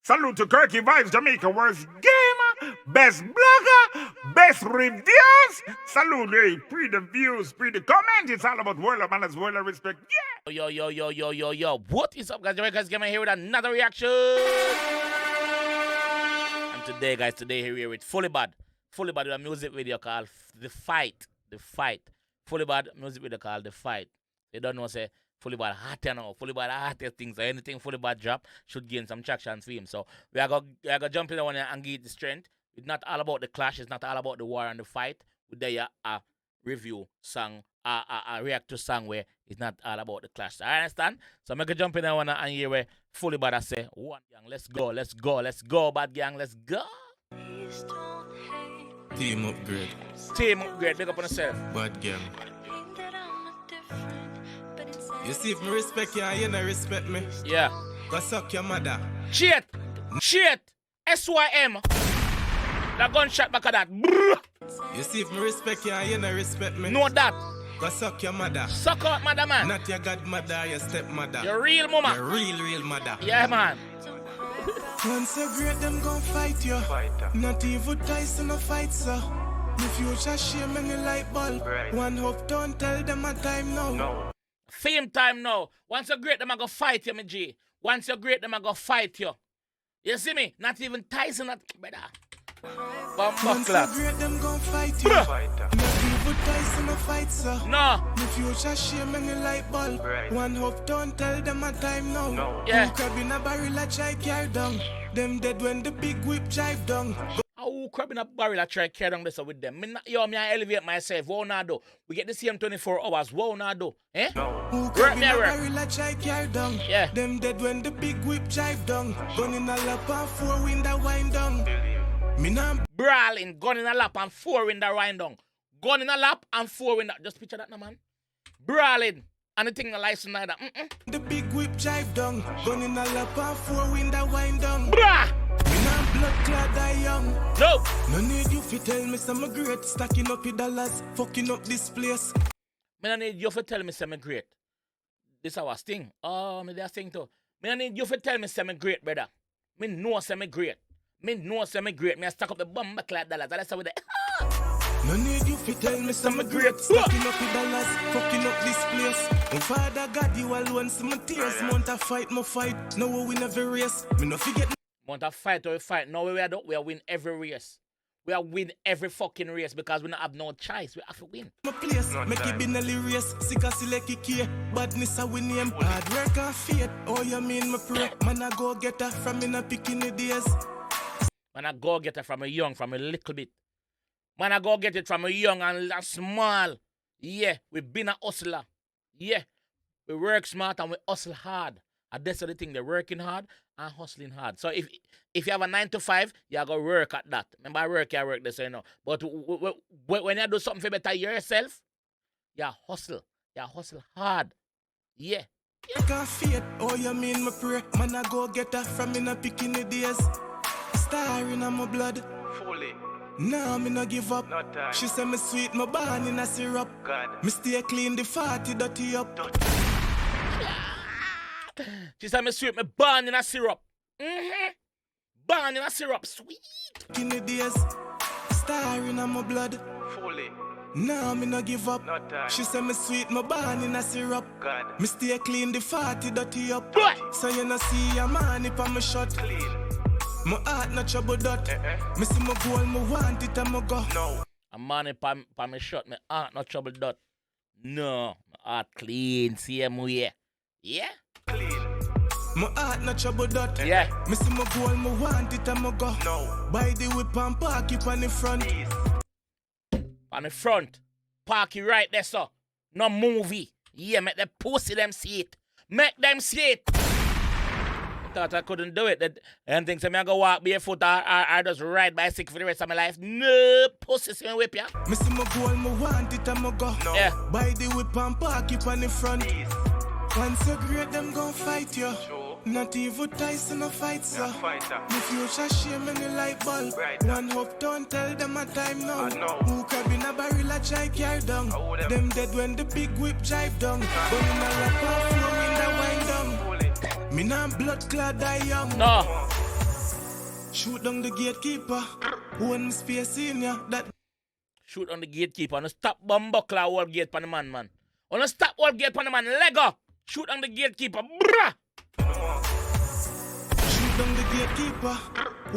Salute to 𝐑𝐂𝐓𝐈𝐎𝐍, Jamaica worst gamer, best blogger, best reviews. Salute, hey, pre the views, pre the comment. It's all about world of manners, world of respect. Yeah. Yo. What is up, guys? JAMAICA'S coming here with another reaction. And today, guys, we're here with Fully Bad. Fully Bad with a music video called The Fight. Fully Bad music video called The Fight. You don't know, say, Fully Bad hot now. Fully Bad hot things. So anything Fully Bad drop should gain some traction for him. So we are going to jump in the one and give it the strength. It's not all about the clash. It's not all about the war and the fight. We there a review song, a react to song where it's not all about the clash. So I understand? So I'm going to jump in the one and hear where Fully Bad I say, one gang, let's go, bad gang, let's go. Team upgrade. Big up on yourself. Bad gang. You see if me respect you and you don't respect me. Yeah. Go suck your mother. Shit. SYM. The gunshot back of that. Brrr. You see if me respect you and you don't respect me. Know that. Go suck your mother. Suck out, mother, man. Not your godmother, your stepmother. Your real mama. Your real mother. Yeah, man. Once you great, them gon' fight you. Not even Tyson no fight, so. The future shame any light bulb. Right. One hope, don't tell them a time now. No. Fame time now. Once you're great, them I go fight you, my G. Once you're great, them I go fight you. You see me? Not even Tyson, not better. Once you're great, them gon' fight you. Not even Tyson no fight, so. No. The future shame any light bulb. Right. One hope, don't tell them a time now. No. Yeah. Who crab in a barrel a try carry down. Them dead when the big whip drive down. Who crab in a barrel I try carry down this with them? Me I elevate myself. What now do? We get the same 24 hours. What now do? Eh? No. Who crab in a barrel I try carry down. Yeah. Them dead when the big whip drive down. Gun in a lap and four window wind down. Me nah brawling, gun in a lap and four window wind down. Gun in a lap and four window. Just picture that now, man. Brawling. And the thing the license like that. The big whip drive down. Gun in a lap and four window wind down. Brah! Me nah blood clad die young. No. No need you fi tell me some great. Stacking up your dollars, fucking up this place. Me no need you fi tell me some great. This our thing. Oh, me that thing too. Me no need you fi tell me some great, brother. Me know some great. Me know some great. Me stack up the bomb clad dollars. That's how we there. No need you fi tell me some great. Stacking up your dollars, fucking up this place. My father God, you alone, some tears. Mount a fight, my fight. No we win every race. Me no forget. Mount a fight or we fight. No we are win every race. We are win every fucking race because we don't have no choice. We have to win. My place, make it be Nelly race. Sick as *KEYKEYKE'H. Badness a win name. Hard work and faith. Oh, you mean my pray. Man, I go get her from in a picking days. Man, I go get it from a young, from a little bit. Man, I go get it from a young and small. Yeah, we been a hustler. Yeah, we work smart and we hustle hard. And that's the thing, they're working hard and hustling hard. So if you have a 9 to 5, you got to work at that. Remember, I work this, you know. But when you do something for better yourself, you hustle. You hustle hard. Yeah. I can't faith. Oh, you mean my pray. Man, I go get her from in a picking days. Star in my blood. Fully. Nah, me no give up. She say me sweet, my born in a syrup. God. Me stay clean, the 40 dirty up. She said me sweet, me born in a syrup. Born in a syrup, sweet. In the days, star in my blood. Fully. Nah, me no give up. She say me sweet, my born in a syrup. God. Me stay clean, the 40 dirty up. What? So you no see a man if I'm a shot. Clean. My heart not trouble dot. Me see my goal, me want it and me go. No. A man pa me shot, me heart not trouble dot. No, my heart clean, same way. Yeah? Clean. My heart not trouble dot. Yeah. Me see my goal, me want it and me go. No. Buy the whip and park it on the front. Please. On the front. Park it right there, so. No movie. Yeah, make the pussy them see it. Make them see it. I thought I couldn't do it. And things me I go walk barefoot or just ride bicycle for the rest of my life. No, pussy see me whip ya. Me see my goal, me want it and me go. No. Yeah. Buy the whip and park it on the front. Please. Once you great, them gon' fight you. Sure. Not even Tyson no fight, so. Fighter. The future shame any light bulb. Right. One hope, don't tell them a time now. I know. Who crab in a barrel a try carry down. Oh, Them dead when the big whip drive down. Gun in a lap and four window wind down. Fully. Me nah blood clad die young. No. Shoot down the gatekeeper. One space in ya. That Shoot on the gatekeeper. And stop bumbuckler whole gate pan the man. On stop whole gate pan the man. Lego. Shoot on the gatekeeper. Bruh. shoot down the gatekeeper.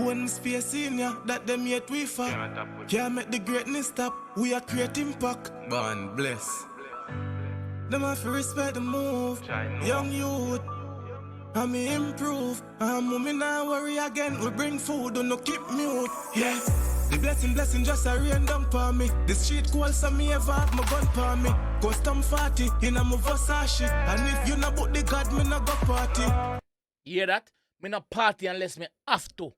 One space in ya. That them yet we for. Can't make the greatness stop. We are creating impact. Born bless. Them have to respect the move. Young youth. And me improve. And me now worry again. We bring food and no keep mute. Yeah. The blessing just a rain down for me. The street cold so me ever have my gun for me. Custom 40 in a my Versace. And if you not book the God, me not go party. You hear that? Me not party unless me have to.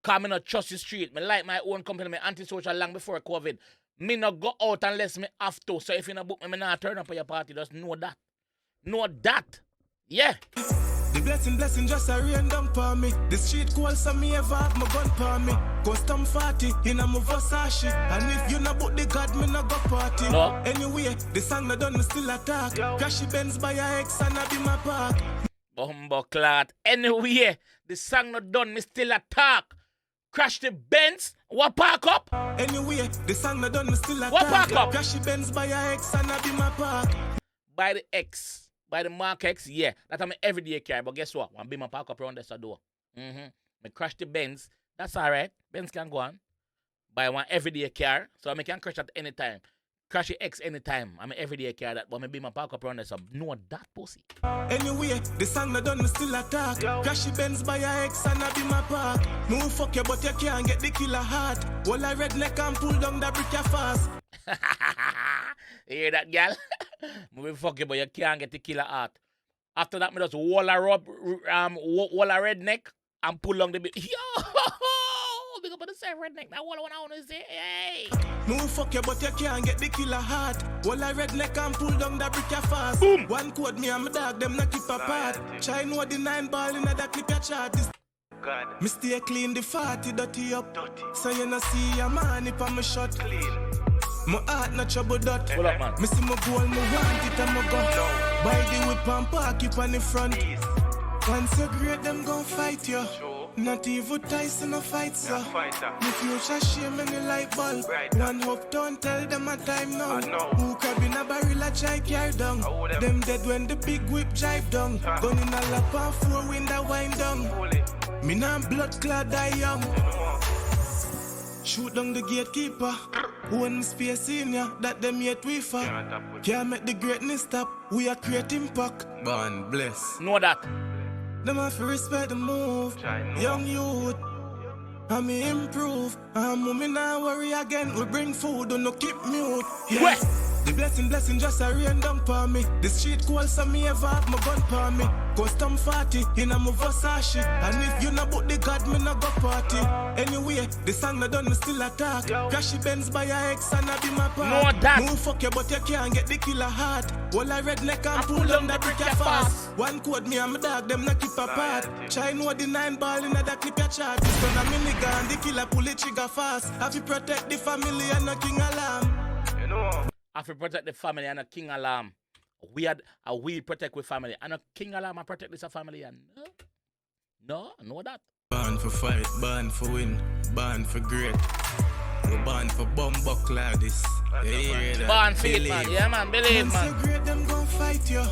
Cause me not trust the street. Me like my own company, me antisocial long before COVID. Me not go out unless me have to. So if you not book me, me not turn up at your party. Just know that. Know that. Yeah. The blessing just a rain down for me. The street cold so me ever have my gun for me. Custom 40 in a my Versace. And if you not book the God, me not go party. No. Anyway, the song not done, me still attack. Crashy Benz by your ex and I be my park. Bumbleclad. Anyway, the song not done, me still attack. Crash the Benz. What park up? Anyway, the song not done, me still attack. What park up? Crashy Benz by your ex and I be my park. By the X. By the Mark X, yeah. That's my everyday car. But guess what? One be my park up around this door. Me crash the Benz. That's alright. Benz can go on. Buy one everyday car. So I can crash at any time. Crash the X anytime. I'm an everyday car that but me be my park up around this. So know that pussy. Anyway, the song not done, me still attack. Crashy Benz by your ex and I be my park. No fuck you, but you can't get the killer heart. Well, I redneck and pull down the brick you fast. You hear that, gal? Me fuck you, but you can't get the killer heart. After that, me just wall a redneck and pull on the bit. Yo! Big up on the same redneck. Now all I want to say, hey! No fuck you, but you can't get the killer heart. Well, I redneck and pull down the brick you fast. Boom. One code me and my dog, them not keep apart. Try know the 9 ball in that clip your chart. This God. me stay clean, the 40 dirty up. So you not see a man if I'm a shot. Clean. My heart not trouble dot. Pull up, man. Me see my goal, me want it and my go. Buy the whip and park it on the front. East. Once you great, them gon' fight you. Sure. Not even Tyson a fight, sir. Fighter. The future shame any light bulb. Right. One hope don't tell them a time now. I know. Who crab in a barrel a try carry down. Oh, them. Them dead when the big whip drive down. Gun in a lap and 4 window wind down. Fully. Me nah blood clad die young. You know. Shoot down the gatekeeper. One space in ya. That them yet we for. Can't make the greatness stop. We are creating impact. Born bless. Know that. Them have to respect the move. Young youth. And me improve. And me now worry again. We bring food and no keep mute. Yeah. West. The blessing just a rain down for me. The street cold so me ever have my gun for me. Custom 40 in a my Versace. And if you not book the God, me not go party. Anyway, the song not done, me still attack. Crashy Benz by your ex and I be my park. Know that. No fuck you, but you can't get the killer heart. Well, I redneck and pull down the brick you fast. One code me and my dog, them not keep apart. Try know the 9 ball in that clip your chart. This one a minigun, the killer pull the trigger fast. Have to protect the family and no king alarm. You know. I have to protect the family and a king alarm. We protect with family. And a king alarm I protect this family. And no, know that. Born for fight, born for win, born for great. We're born for bumbuck like this. Yeah, Born for it, man. Yeah, man. Believe, Once man. you great, them gon' fight you.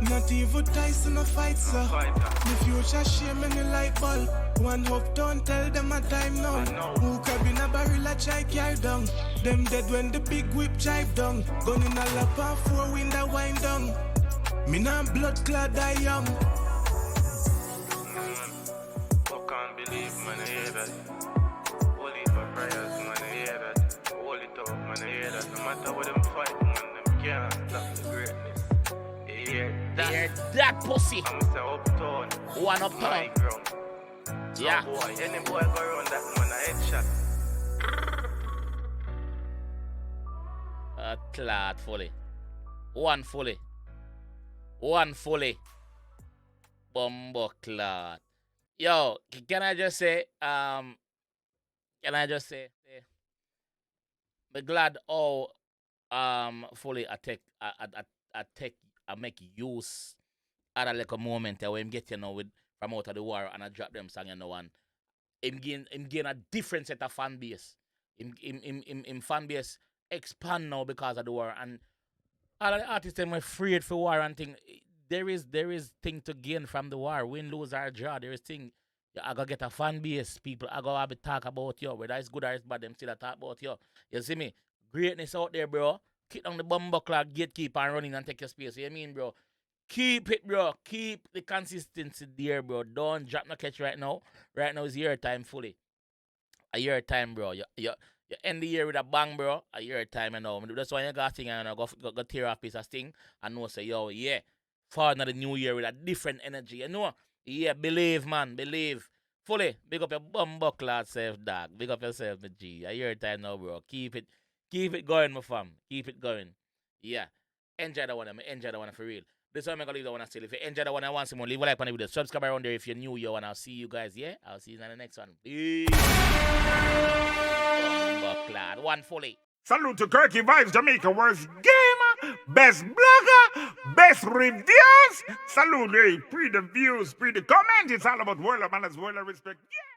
Not even Tyson a fight, sir. The future shame any light bulb. One hope don't tell them a time now. Who crab in a barrel a try carry down. Them dead when the big whip drive down. Gun in a lap and 4 window wind down. Me nah blood clad die young. I can't believe, man, I hear that. Holy for prayers, man, I hear that. Holy talk, man, I hear that. No matter what them fight, man, them can't stop the greatness. You hear that? Hear that pussy. I'm say uptown. One High uptown. ground. Yeah. No boy, any boy go around that man, a headshot. Clad fully. One fully. One fully. Bumbo clad. Yo, can I just say, I'm glad fully I make use at a little moment where I'm getting with from out of the war and I drop them song and no one. him gain a different set of fan base. Him fan base expand now because of the war. And all of the artists them afraid for war and thing. There is thing to gain from the war. Win, lose, or draw. There is thing. I gotta get a fan base. People I gotta have a talk about you. Whether it's good or it's bad, them still a talk about you. You see me? Greatness out there, bro. Keep on the bumbuckler, gatekeeper and running and take your space. You mean, bro? Keep it, bro. Keep the consistency there, bro. Don't drop no catch right now. Right now is your time fully. A year time, bro. You end the year with a bang, bro. A year time, you know. That's why you got thing and go tear off piece of thing and know say, yo, yeah. For another new year with a different energy, you know. Yeah, believe, man. Believe. Fully. Big up your bumbuckler self, dog. Big up yourself, my G. A year time now, bro. Keep it going, my fam. Keep it going. Yeah. Enjoy the one, enjoy the one for real. This one I'm gonna leave the one still. If you enjoy the one I want some more, leave a like on the video. Subscribe around there if you're new, yo, and I'll see you guys, yeah? I'll see you in the next one. Peace. Bumbuckler. One fully. Salute to 𝐑𝐂𝐓𝐈𝐎𝐍, Jamaica worst gamer, best blogger, best reviews. Salute, hey, pre the views, pre the comment. It's all about world of manners, world of respect. Yeah.